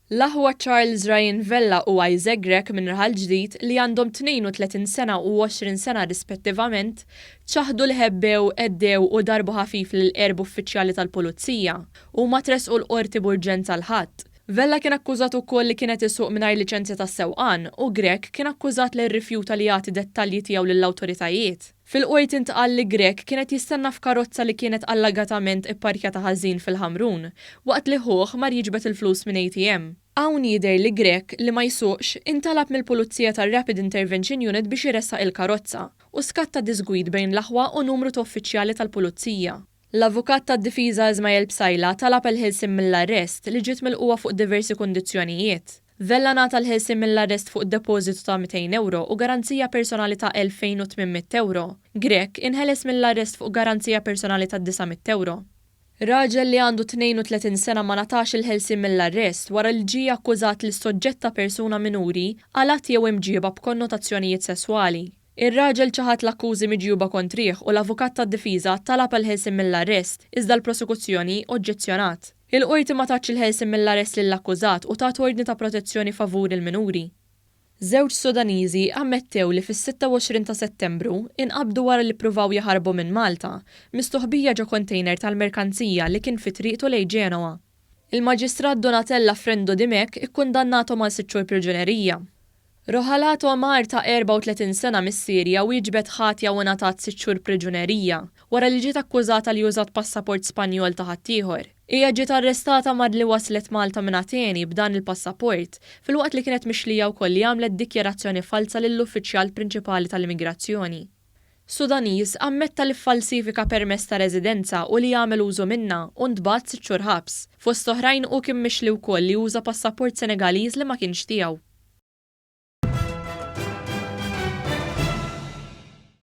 L-aħwa Charles Ryan Vella u Isaac Grech minn raħal ġdid li għandhom 32 sena u 20 sena rispettivament ċaħdu li ħebbew, eddew u darbu ħafif lill-erb uffiċjali tal-pulizija u ma tresqu l-qorti b'urġenza l-ħadd. Vella kien akkużat ukoll li kienet isuq mingħajr liċenzja tas-sewqan u Grech kien akkużat li rrifjuta li jagħti dettalji tiegħu lill-awtoritajiet. Fil-qorti intqal li Grech kienet jistenna f'karozza li kienet allagatament ipparkjata ħażin fil-ħamrun waqt li ħuh mar jiġbed il-flus minn ATM. Hawn jidher li Grech li ma jsuqx intalab mill-Pulizija tar-Rapid Intervention Unit biex iressaq il-karozza u skatta disgwid bejn l-aħwa u numru ta' uffiċjali tal-Pulizija. L-avukat tad-difiża Ismail Bsajla talab il-ħilsim mill-arrest li ġiet milquha fuq diversi kundizzjonijiet. Vella ngħata l-ħilsim mill-arrest fuq depożitu ta' €200 u garanzija personali ta' €2800. Grech inħeles mill-arrest fuq garanzija personali ta' €900. Raġel li għandu 32 sena ma natax il-ħelsim mill-arrest wara li ġie akkużat li soġġetta persuna minuri għal att jew imġieba b'konnotazzjonijiet sesswali. Ir-raġel ċaħat l-akkużi miġjuba kontrih u l-avukat tad-difiża talab il-ħelsim mill-arrest iżda l-prosekuzzjoni oġġezzjonat. Il-qorti ma tatx il-ħelsim mill-arrest lill-akkużat u tat ordni ta' protezzjoni favur il-minuri. Żewġ Sudaniżi ammettew li fis-26 ta' Settembru inqabdu wara li ppruvaw jaħarbu minn Malta, mistoħbija ġo kontejner tal-merkanzija li kien fi triqtu lejn Ġenova. Il-Maġistrat Donatella Frendo Dimek ikkundannatom għal 6 xhur priġunerija. Roħalato Amar ta' 34 sena mis-Sirja wieġbet ħatja u ngħatat 6 xhur priġunerija wara li ġiet akkużata li użat passaport Spanjol ta' ħaddieħor. Hija ġiet arrestata mar li waslet Malta minn Ateni b'dan il-passaport filwaqt li kienet mixlija wkoll li għamlet dikjarazzjoni falsa lill-uffiċjal prinċipali tal-immigrazzjoni. Sudaniż ammetta li ffalsifika permess ta' residenza u li jagħmel użu minnha u ntbagħat 6 xhur ħabs. Fost oħrajn hu kien mixli wkoll li uża passaport Senegaliż li ma kienx tiegħu.